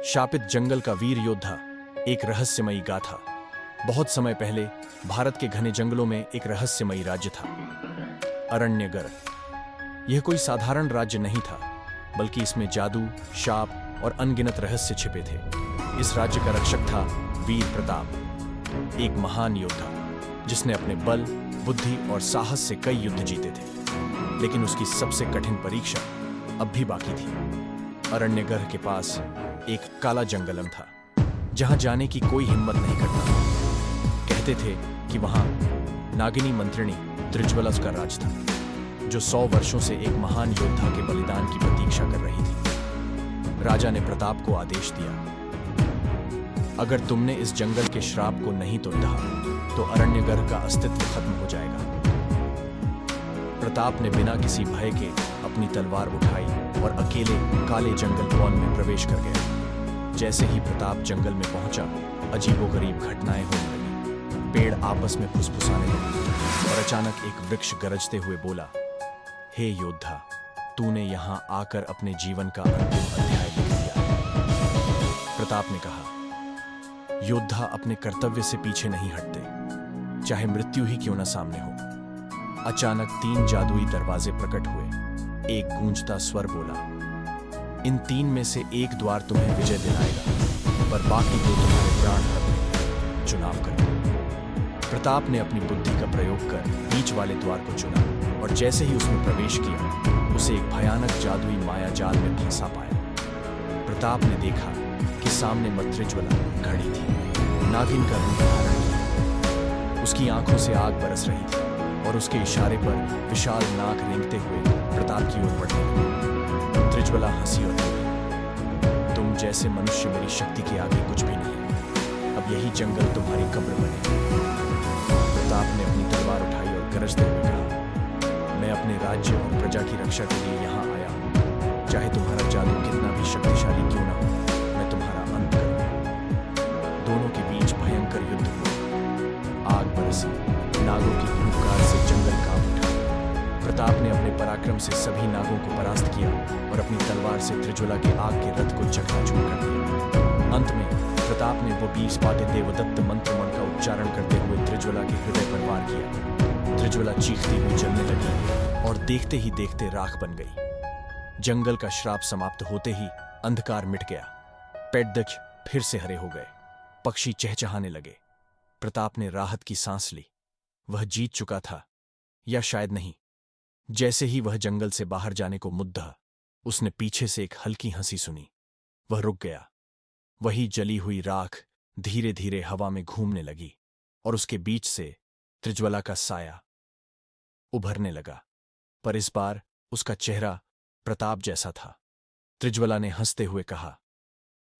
शापित जंगल का वीर योद्धा, एक रहस्यमयी गाथा। बहुत समय पहले भारत के घने जंगलों में एक रहस्यमयी राज्य था, अरण्यगर्भ। यह कोई साधारण राज्य नहीं था, बल्कि इसमें जादू, शाप और अनगिनत रहस्य छिपे थे। इस राज्य का रक्षक था वीर प्रताप, एक महान योद्धा जिसने अपने बल, बुद्धि और साहस से कई युद्ध जीते थे। लेकिन उसकी सबसे कठिन परीक्षा अब भी बाकी थी। अरण्यगर्भ के पास एक काला जंगलम था, जहां जाने की कोई हिम्मत नहीं करता था। कहते थे कि वहां नागिनी मंत्रिणी त्रिज्वला का राज था, जो 100 वर्षों से एक महान योद्धा के बलिदान की प्रतीक्षा कर रही थी। राजा ने प्रताप को आदेश दिया, अगर तुमने इस जंगल के श्राप को नहीं तोड़ा तो अरण्यगर्भ का अस्तित्व खत्म हो जाएगा। प्रताप ने बिना किसी भय के अपनी तलवार उठाई और अकेले काले जंगल वन में प्रवेश कर गया। जैसे ही प्रताप जंगल में पहुंचा, अजीबोगरीब घटनाएं होने लगी। पेड़ आपस में फुसफुसाने लगे और अचानक एक वृक्ष गरजते हुए बोला, हे योद्धा, तूने यहां आकर अपने जीवन का अंतिम अध्याय लिख दिया। प्रताप ने कहा, योद्धा अपने कर्तव्य से पीछे नहीं हटते, चाहे मृत्यु ही क्यों न सामने हो। अचानक 3 जादुई दरवाजे प्रकट हुए। एक गूंजता स्वर बोला, इन 3 में से एक द्वार तुम्हें विजय दिलाएगा, पर बाकी 2 तुम्हारे प्राण हर चुनाव करो। प्रताप ने अपनी बुद्धि का प्रयोग कर बीच वाले द्वार को चुना, और जैसे ही उसमें प्रवेश किया, उसे एक भयानक जादुई माया जाल में फंसा पाया। प्रताप ने देखा कि सामने मत त्रिज्वला खड़ी थी, नागिन का रूप धारण किया। उसकी आंखों से आग बरस रही थी और उसके इशारे पर विशाल नाक रेंगते हुए प्रताप की ओर बढ़ने लगी। त्रिज्वला हंसी और बोली, तुम जैसे मनुष्य मेरी शक्ति के आगे कुछ भी नहीं। अब यही जंगल तुम्हारी कब्र बने। प्रताप ने अपनी तलवार उठाई और गरजते हुए कहा, मैं अपने राज्य और प्रजा की रक्षा के लिए यहाँ आया हूँ। चाहे तुम्हारा जादू कितना भी शक्तिशाली क्यों ना हो, मैं तुम्हारा अंत करूंगा। दोनों के बीच भयंकर युद्ध हुआ। आग बरसी, नागों की हुंकार से जंगल कांप उठा। प्रताप ने अपने पराक्रम से सभी नागों को परास्त किया और अपनी तलवार से त्रिज्वला के आग के रथ को चकनाचूर कर दिया। अंत में प्रताप ने वो 20 पाटे देवदत्त मंत्रमण का उच्चारण करते हुए त्रिज्वला के हृदय पर वार किया। त्रिज्वला चीखती हुई जलने लगी और देखते ही देखते राख बन गई। जंगल का श्राप समाप्त होते ही अंधकार मिट गया। पेड़ फिर से हरे हो गए, पक्षी चहचहाने लगे। प्रताप ने राहत की सांस ली। वह जीत चुका था, या शायद नहीं। जैसे ही वह जंगल से बाहर जाने को मुद्दा, उसने पीछे से एक हल्की हंसी सुनी। वह रुक गया। वही जली हुई राख धीरे धीरे हवा में घूमने लगी और उसके बीच से त्रिज्वला का साया उभरने लगा, पर इस बार उसका चेहरा प्रताप जैसा था। त्रिज्वला ने हंसते हुए कहा,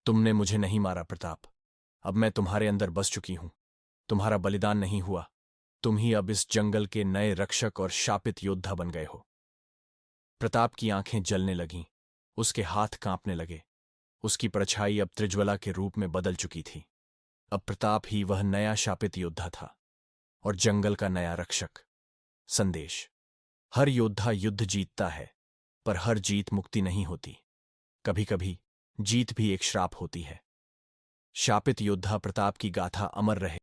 तुमने मुझे नहीं मारा प्रताप, अब मैं तुम्हारे अंदर बस चुकी हूं। तुम्हारा बलिदान नहीं हुआ, तुम ही अब इस जंगल के नए रक्षक और शापित योद्धा बन गए हो। प्रताप की आंखें जलने लगीं, उसके हाथ कांपने लगे। उसकी परछाई अब त्रिज्वला के रूप में बदल चुकी थी। अब प्रताप ही वह नया शापित योद्धा था और जंगल का नया रक्षक। संदेश, हर योद्धा युद्ध जीतता है, पर हर जीत मुक्ति नहीं होती। कभी कभी जीत भी एक श्राप होती है। शापित योद्धा प्रताप की गाथा अमर रहे।